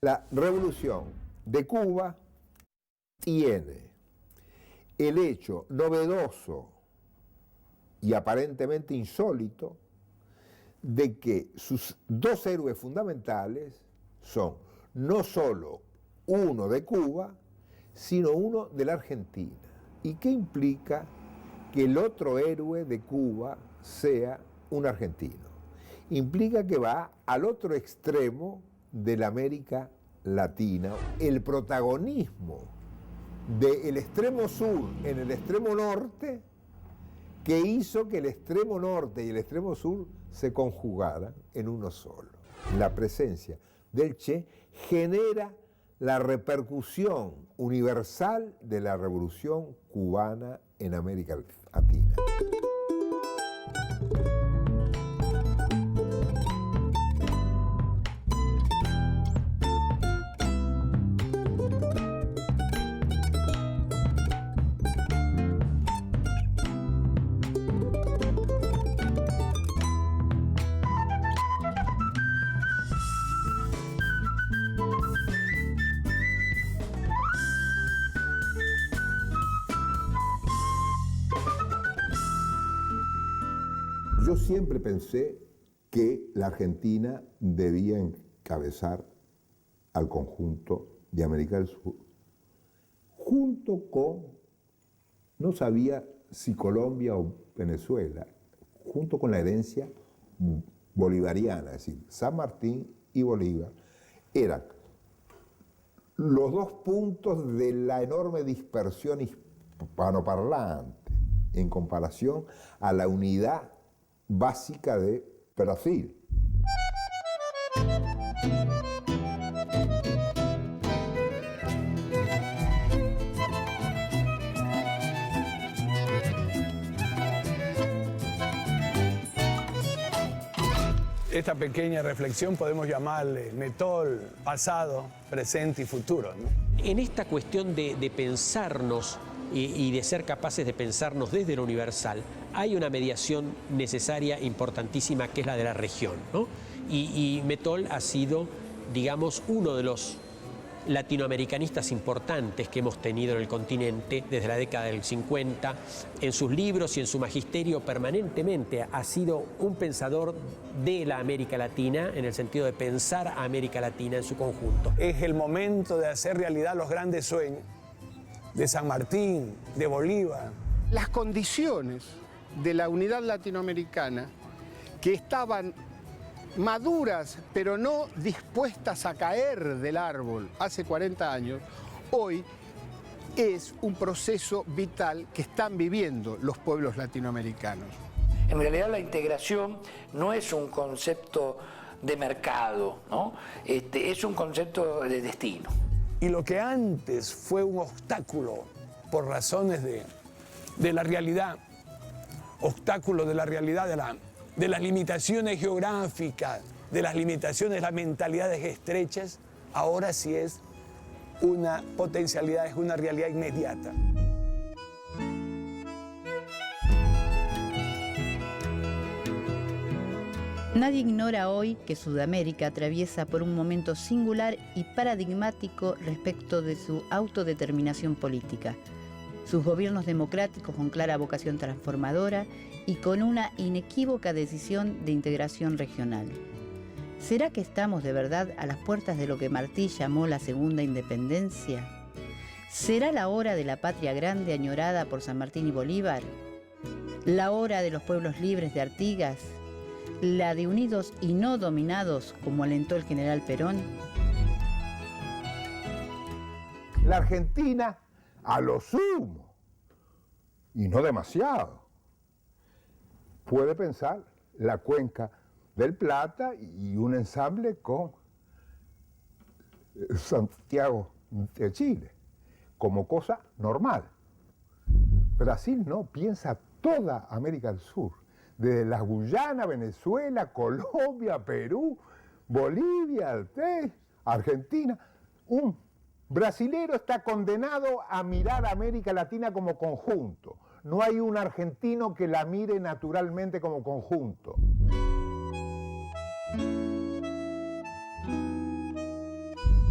La revolución de Cuba tiene el hecho novedoso y aparentemente insólito de que sus dos héroes fundamentales son no solo uno de Cuba, sino uno de la Argentina. ¿Y qué implica que el otro héroe de Cuba sea un argentino? Implica que va al otro extremo de la América Latina. El protagonismo del extremo sur en el extremo norte, que hizo que el extremo norte y el extremo sur se conjugaran en uno solo. La presencia del Che genera la repercusión universal de la revolución cubana en América Latina. Yo siempre pensé que la Argentina debía encabezar al conjunto de América del Sur, junto con, no sabía si Colombia o Venezuela, junto con la herencia bolivariana, es decir, San Martín y Bolívar, eran los dos puntos de la enorme dispersión hispanoparlante en comparación a la unidad básica de Brasil. Esta pequeña reflexión podemos llamarle Metol, pasado, presente y futuro, ¿no? En esta cuestión de pensarnos y de ser capaces de pensarnos desde lo universal, hay una mediación necesaria, importantísima, que es la de la región, ¿no? Y Metol ha sido, digamos, uno de los latinoamericanistas importantes que hemos tenido en el continente desde la década del 50. En sus libros y en su magisterio permanentemente ha sido un pensador de la América Latina, en el sentido de pensar a América Latina en su conjunto. Es el momento de hacer realidad los grandes sueños de San Martín, de Bolívar. Las condiciones de la unidad latinoamericana, que estaban maduras pero no dispuestas a caer del árbol hace 40 años, hoy es un proceso vital que están viviendo los pueblos latinoamericanos. En realidad la integración no es un concepto de mercado, ¿no? Es un concepto de destino. Y lo que antes fue un obstáculo por razones de la realidad, obstáculo de la realidad, de las limitaciones geográficas, de las limitaciones, las mentalidades estrechas, ahora sí es una potencialidad, es una realidad inmediata. Nadie ignora hoy que Sudamérica atraviesa por un momento singular y paradigmático respecto de su autodeterminación política. Sus gobiernos democráticos con clara vocación transformadora y con una inequívoca decisión de integración regional. ¿Será que estamos de verdad a las puertas de lo que Martí llamó la segunda independencia? ¿Será la hora de la patria grande añorada por San Martín y Bolívar? ¿La hora de los pueblos libres de Artigas? ¿La de unidos y no dominados, como alentó el general Perón? La Argentina, a lo sumo, y no demasiado, puede pensar la cuenca del Plata y un ensamble con Santiago de Chile, como cosa normal. Brasil no, piensa toda América del Sur, desde la Guyana, Venezuela, Colombia, Perú, Bolivia, Argentina. Un brasilero está condenado a mirar a América Latina como conjunto. No hay un argentino que la mire naturalmente como conjunto.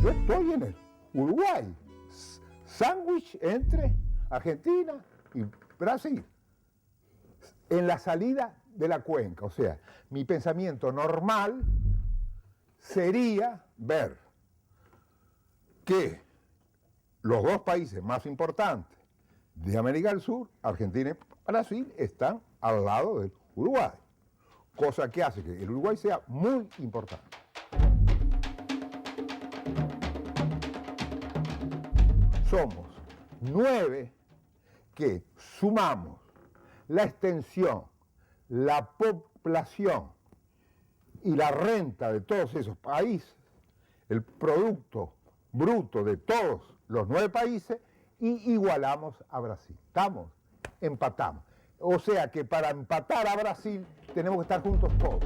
Yo estoy en el Uruguay, sándwich entre Argentina y Brasil, en la salida de la cuenca. O sea, mi pensamiento normal sería ver que los dos países más importantes de América del Sur, Argentina y Brasil, están al lado del Uruguay, cosa que hace que el Uruguay sea muy importante. Somos 9 que sumamos la extensión, la población y la renta de todos esos países, el producto bruto de todos los 9 países, y igualamos a Brasil. Empatamos. O sea que para empatar a Brasil tenemos que estar juntos todos.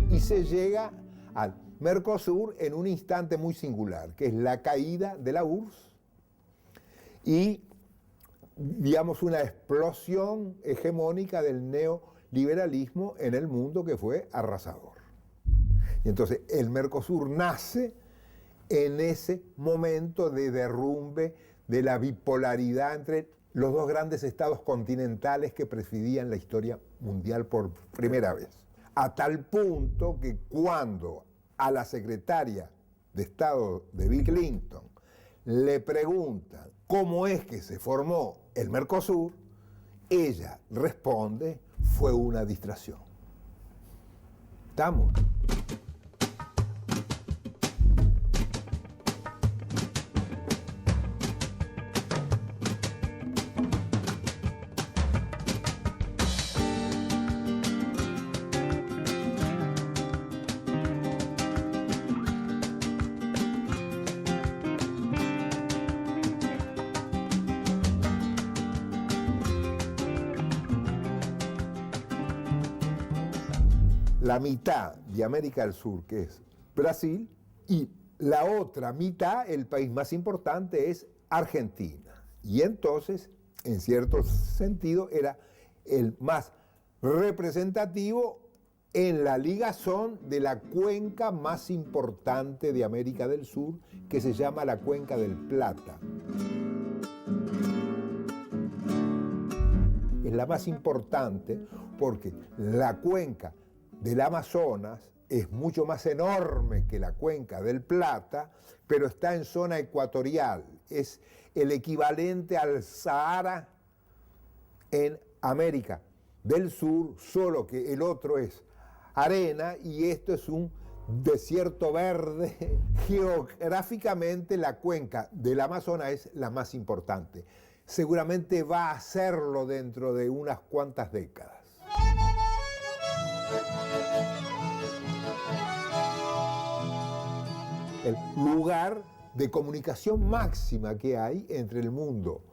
Y se llega al Mercosur en un instante muy singular, que es la caída de la URSS y, digamos, una explosión hegemónica del neoliberalismo en el mundo que fue arrasador. Y entonces el Mercosur nace en ese momento de derrumbe de la bipolaridad entre los dos grandes estados continentales que presidían la historia mundial por primera vez. A tal punto que cuando a la secretaria de Estado de Bill Clinton le preguntan cómo es que se formó el Mercosur, ella responde, fue una distracción. ¿Estamos? La mitad de América del Sur, que es Brasil, y la otra mitad, el país más importante, es Argentina. Y entonces, en cierto sentido, era el más representativo en la ligazón de la cuenca más importante de América del Sur, que se llama la Cuenca del Plata. Es la más importante porque la cuenca del Amazonas es mucho más enorme que la cuenca del Plata, pero está en zona ecuatorial. Es el equivalente al Sahara en América del Sur, solo que el otro es arena y esto es un desierto verde. Geográficamente la cuenca del Amazonas es la más importante. Seguramente va a serlo dentro de unas cuantas décadas. El lugar de comunicación máxima que hay entre el mundo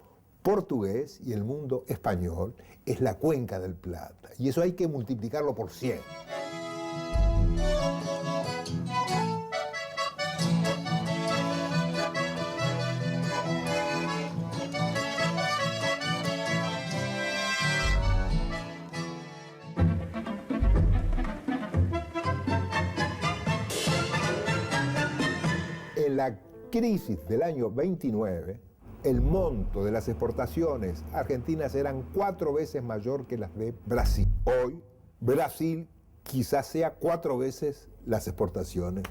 portugués y el mundo español es la Cuenca del Plata. Y eso hay que multiplicarlo por 100. En la crisis del año 29, el monto de las exportaciones argentinas eran 4 veces mayor que las de Brasil. Hoy, Brasil quizás sea 4 veces las exportaciones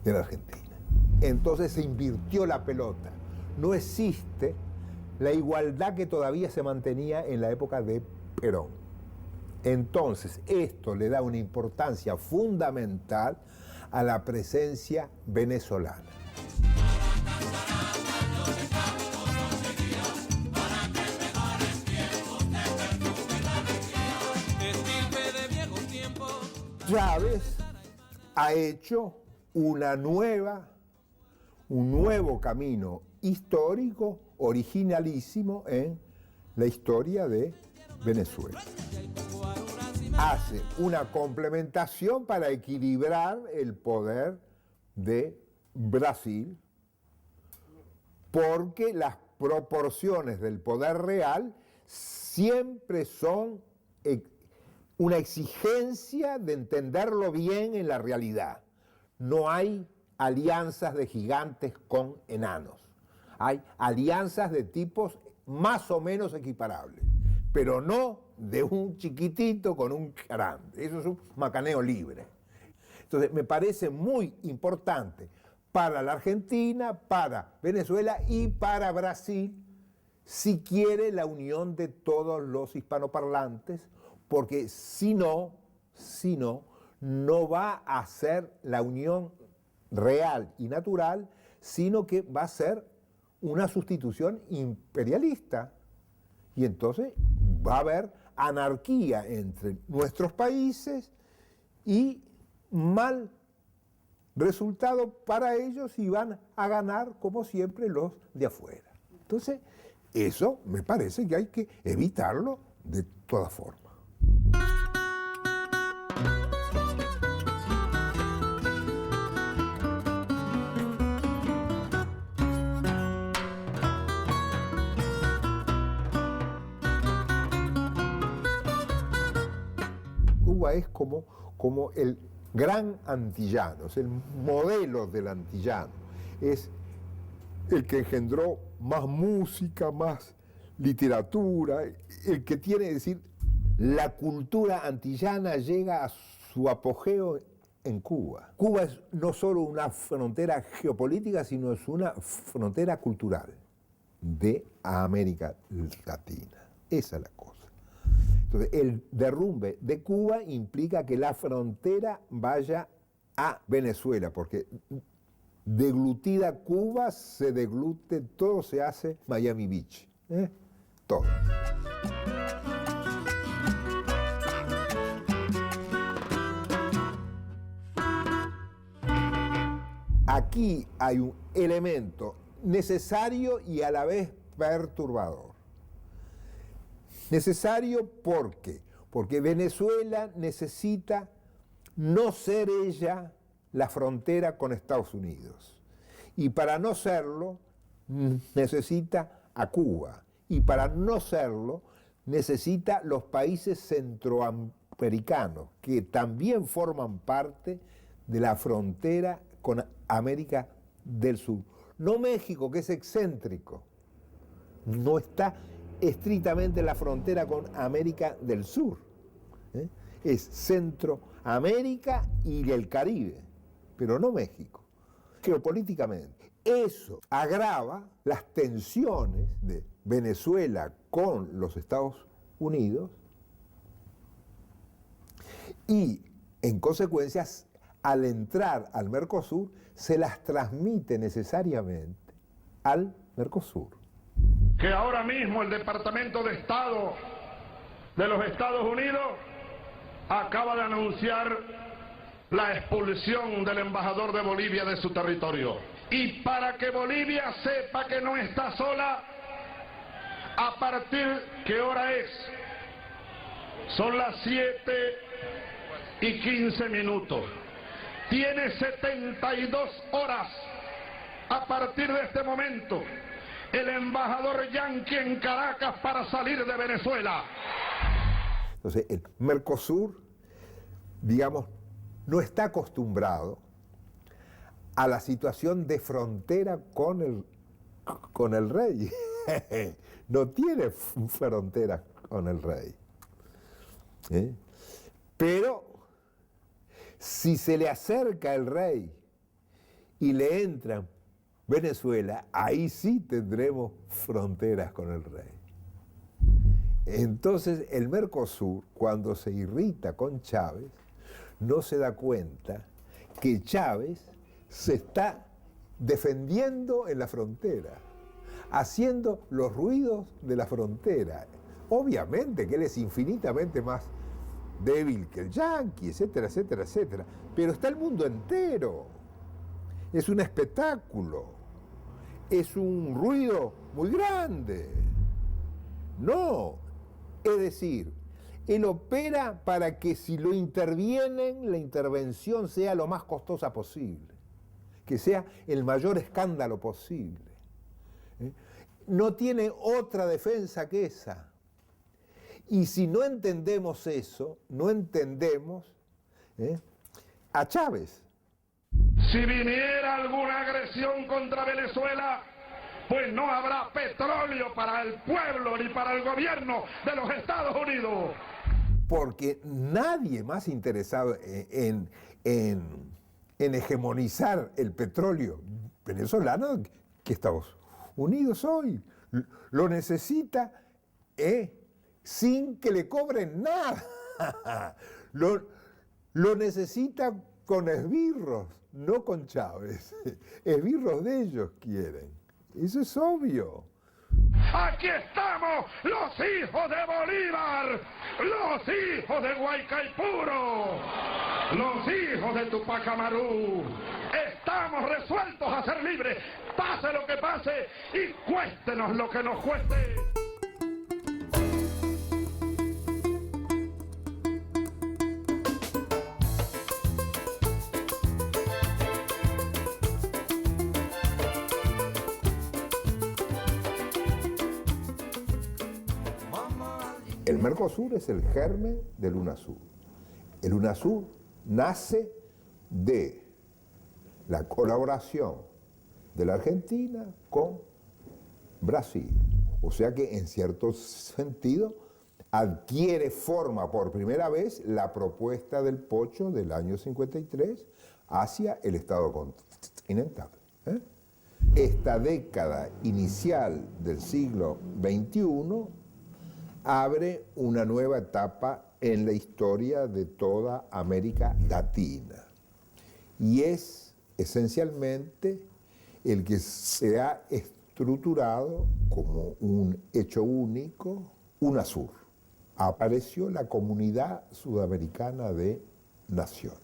de la Argentina. Entonces se invirtió la pelota. No existe la igualdad que todavía se mantenía en la época de Perón. Entonces, esto le da una importancia fundamental a la presencia venezolana. Chávez ha hecho un nuevo camino histórico, originalísimo en la historia de Venezuela. Hace una complementación para equilibrar el poder de Brasil porque las proporciones del poder real siempre son una exigencia de entenderlo bien en la realidad. No hay alianzas de gigantes con enanos. Hay alianzas de tipos más o menos equiparables, pero no de un chiquitito con un grande. Eso es un macaneo libre. Entonces, me parece muy importante para la Argentina, para Venezuela y para Brasil, si quiere la unión de todos los hispanoparlantes, porque si no, no va a ser la unión real y natural, sino que va a ser una sustitución imperialista. Y entonces va a haber anarquía entre nuestros países y mal resultado para ellos, y van a ganar como siempre los de afuera. Entonces, eso me parece que hay que evitarlo de todas formas. Cuba es como el gran antillano, es el modelo del antillano, es el que engendró más música, más literatura, el que tiene, es decir, la cultura antillana llega a su apogeo en Cuba. Cuba es no solo una frontera geopolítica, sino es una frontera cultural de América Latina. Esa es la cosa. Entonces, el derrumbe de Cuba implica que la frontera vaya a Venezuela, porque deglutida Cuba se deglute, todo se hace Miami Beach. Todo. Aquí hay un elemento necesario y a la vez perturbador. Necesario porque Venezuela necesita no ser ella la frontera con Estados Unidos. Y para no serlo, necesita a Cuba. Y para no serlo, necesita los países centroamericanos, que también forman parte de la frontera con América del Sur. No México, que es excéntrico, no está estrictamente en la frontera con América del Sur. Es Centroamérica y el Caribe, pero no México. Geopolíticamente, eso agrava las tensiones de Venezuela con los Estados Unidos y, en consecuencia, al entrar al Mercosur, se las transmite necesariamente al Mercosur. Que ahora mismo el Departamento de Estado de los Estados Unidos acaba de anunciar la expulsión del embajador de Bolivia de su territorio. Y para que Bolivia sepa que no está sola, a partir ¿qué hora es? Son las 7:15. Tiene 72 horas a partir de este momento el embajador yanqui en Caracas para salir de Venezuela. Entonces, el Mercosur, digamos, no está acostumbrado a la situación de frontera con el rey. No tiene frontera con el rey. Pero si se le acerca el rey y le entra Venezuela, ahí sí tendremos fronteras con el rey. Entonces el Mercosur, cuando se irrita con Chávez, no se da cuenta que Chávez se está defendiendo en la frontera, haciendo los ruidos de la frontera. Obviamente que él es infinitamente más débil que el yanqui, etcétera, etcétera, etcétera. Pero está el mundo entero. Es un espectáculo. Es un ruido muy grande. No. Es decir, él opera para que si lo intervienen, la intervención sea lo más costosa posible. Que sea el mayor escándalo posible. No tiene otra defensa que esa. Y si no entendemos eso, no entendemos a Chávez. Si viniera alguna agresión contra Venezuela, pues no habrá petróleo para el pueblo ni para el gobierno de los Estados Unidos. Porque nadie más interesado en hegemonizar el petróleo venezolano que Estados Unidos hoy. Lo necesita sin que le cobren nada. Lo necesita con esbirros, no con Chávez. Esbirros de ellos quieren. Eso es obvio. Aquí estamos, los hijos de Bolívar, los hijos de Guaycaipuro, los hijos de Tupac Amaru. Estamos resueltos a ser libres, pase lo que pase y cuéstenos lo que nos cueste. El Mercosur es el germen del UNASUR. El UNASUR nace de la colaboración de la Argentina con Brasil. O sea que en cierto sentido adquiere forma por primera vez la propuesta del Pocho del año 53 hacia el Estado continental. Esta década inicial del siglo XXI abre una nueva etapa en la historia de toda América Latina y es esencialmente el que se ha estructurado como un hecho único, UNASUR. Apareció la Comunidad Sudamericana de Naciones.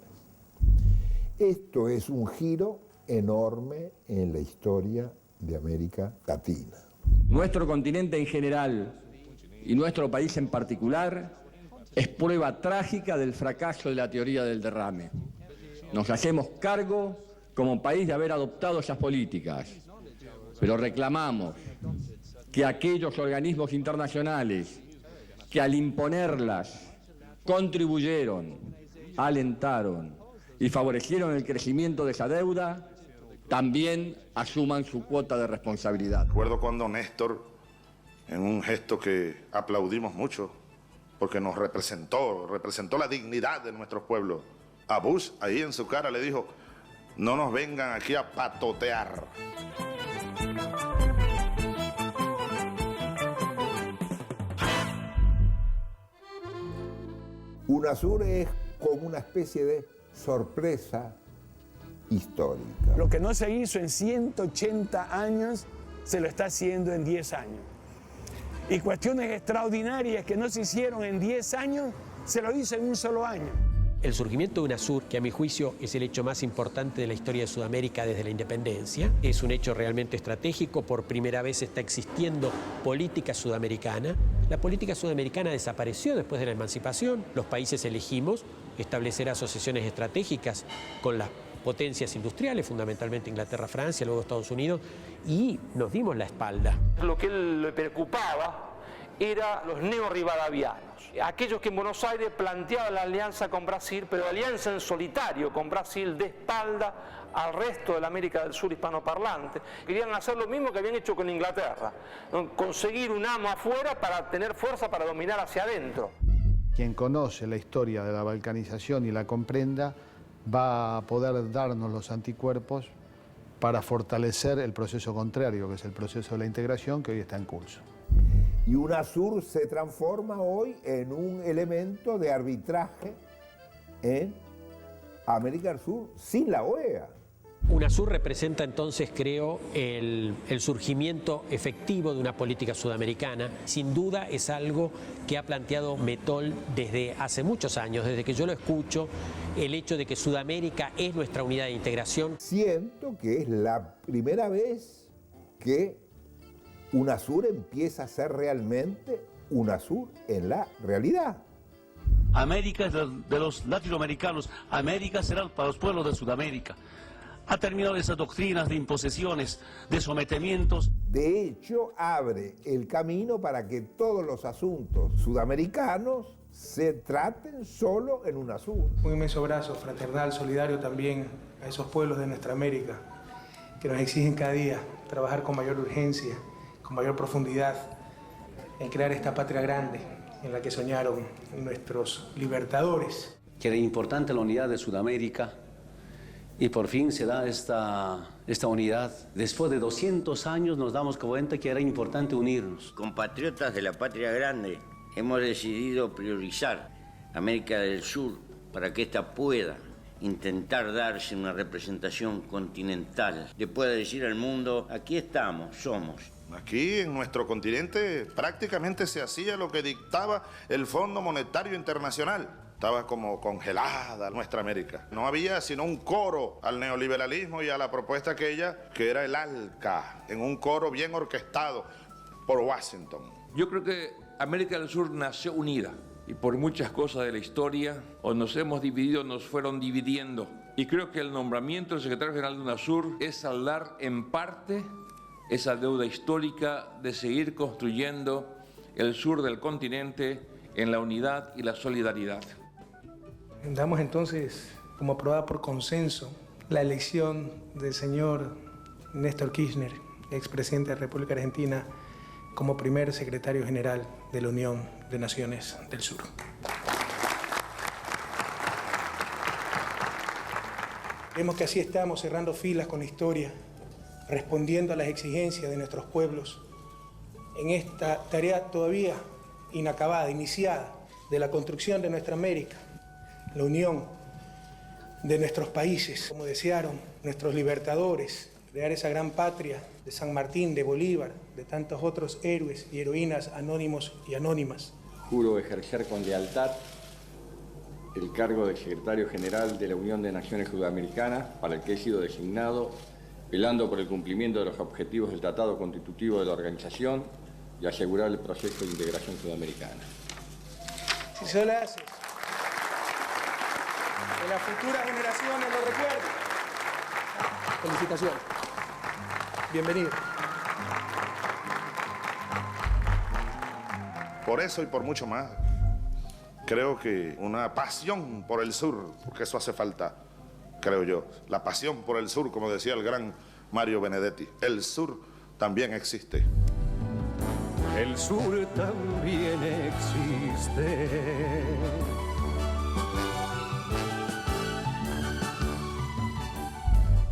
Esto es un giro enorme en la historia de América Latina. Nuestro continente en general y nuestro país en particular es prueba trágica del fracaso de la teoría del derrame. Nos hacemos cargo como país de haber adoptado esas políticas, pero reclamamos que aquellos organismos internacionales que al imponerlas contribuyeron, alentaron y favorecieron el crecimiento de esa deuda, también asuman su cuota de responsabilidad. Recuerdo cuando Néstor, en un gesto que aplaudimos mucho, porque nos representó la dignidad de nuestros pueblos. A Bush, ahí en su cara, le dijo, no nos vengan aquí a patotear. UNASUR es como una especie de sorpresa histórica. Lo que no se hizo en 180 años, se lo está haciendo en 10 años. Y cuestiones extraordinarias que no se hicieron en 10 años, se lo hizo en un solo año. El surgimiento de UNASUR, que a mi juicio es el hecho más importante de la historia de Sudamérica desde la independencia, es un hecho realmente estratégico. Por primera vez está existiendo política sudamericana. La política sudamericana desapareció después de la emancipación. Los países elegimos establecer asociaciones estratégicas con las potencias industriales, fundamentalmente Inglaterra, Francia, luego Estados Unidos, y nos dimos la espalda. Lo que él le preocupaba era los neorrivadavianos, aquellos que en Buenos Aires planteaban la alianza con Brasil, pero alianza en solitario con Brasil de espalda al resto de la América del Sur hispanoparlante. Querían hacer lo mismo que habían hecho con Inglaterra, conseguir un amo afuera para tener fuerza para dominar hacia adentro. Quien conoce la historia de la balcanización y la comprenda va a poder darnos los anticuerpos para fortalecer el proceso contrario, que es el proceso de la integración que hoy está en curso. Y UNASUR se transforma hoy en un elemento de arbitraje en América del Sur sin la OEA. UNASUR representa entonces, creo, el surgimiento efectivo de una política sudamericana. Sin duda es algo que ha planteado Metol desde hace muchos años, desde que yo lo escucho, el hecho de que Sudamérica es nuestra unidad de integración. Siento que es la primera vez que UNASUR empieza a ser realmente UNASUR en la realidad. América es de los latinoamericanos, América será para los pueblos de Sudamérica. Ha terminado esas doctrinas de imposiciones, de sometimientos. De hecho, abre el camino para que todos los asuntos sudamericanos se traten solo en UNASUR. Un inmenso abrazo fraternal, solidario también a esos pueblos de nuestra América que nos exigen cada día trabajar con mayor urgencia, con mayor profundidad en crear esta patria grande en la que soñaron nuestros libertadores. Que era importante la unidad de Sudamérica y por fin se da esta unidad. Después de 200 años nos damos cuenta que era importante unirnos. Compatriotas de la patria grande, hemos decidido priorizar América del Sur para que ésta pueda intentar darse una representación continental. Le pueda decir al mundo, aquí estamos, somos. Aquí en nuestro continente prácticamente se hacía lo que dictaba el Fondo Monetario Internacional. Estaba como congelada nuestra América. No había sino un coro al neoliberalismo y a la propuesta aquella que era el ALCA, en un coro bien orquestado por Washington. Yo creo que América del Sur nació unida y por muchas cosas de la historia o nos hemos dividido, nos fueron dividiendo. Y creo que el nombramiento del secretario general de UNASUR es saldar en parte esa deuda histórica de seguir construyendo el sur del continente en la unidad y la solidaridad. Damos entonces como aprobada por consenso la elección del señor Néstor Kirchner, expresidente de la República Argentina, como primer secretario general de la Unión de Naciones del Sur. Vemos que así estamos cerrando filas con la historia, respondiendo a las exigencias de nuestros pueblos en esta tarea todavía inacabada, iniciada, de la construcción de nuestra América, la unión de nuestros países, como desearon nuestros libertadores, crear esa gran patria de San Martín, de Bolívar, de tantos otros héroes y heroínas anónimos y anónimas. Juro ejercer con lealtad el cargo de secretario general de la Unión de Naciones Sudamericanas, para el que he sido designado, velando por el cumplimiento de los objetivos del Tratado Constitutivo de la organización y asegurar el proceso de integración sudamericana. Si se lo haces, que las futuras generaciones lo recuerden. Felicitaciones. Bienvenido. Por eso y por mucho más, creo que una pasión por el sur, porque eso hace falta, creo yo, la pasión por el sur, como decía el gran Mario Benedetti. El sur también existe. El sur también existe.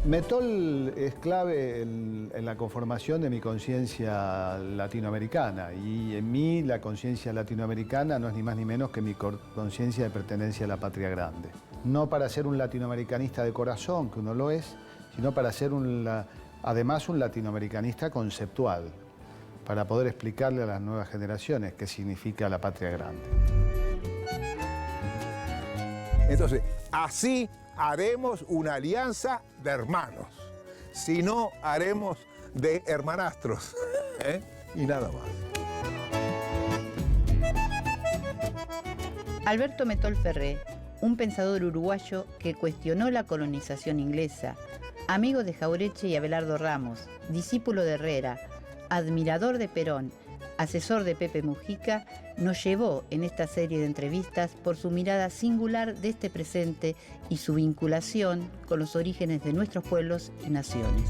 Metol es clave en la conformación de mi conciencia latinoamericana, y en mí la conciencia latinoamericana no es ni más ni menos que mi conciencia de pertenencia a la patria grande. No para ser un latinoamericanista de corazón, que uno lo es, sino para ser además un latinoamericanista conceptual, para poder explicarle a las nuevas generaciones qué significa la patria grande. Entonces, así haremos una alianza de hermanos, si no haremos de hermanastros, y nada más. Alberto Metol Ferré, un pensador uruguayo que cuestionó la colonización inglesa, amigo de Jauretche y Abelardo Ramos, discípulo de Herrera, admirador de Perón, asesor de Pepe Mujica, nos llevó en esta serie de entrevistas por su mirada singular de este presente y su vinculación con los orígenes de nuestros pueblos y naciones.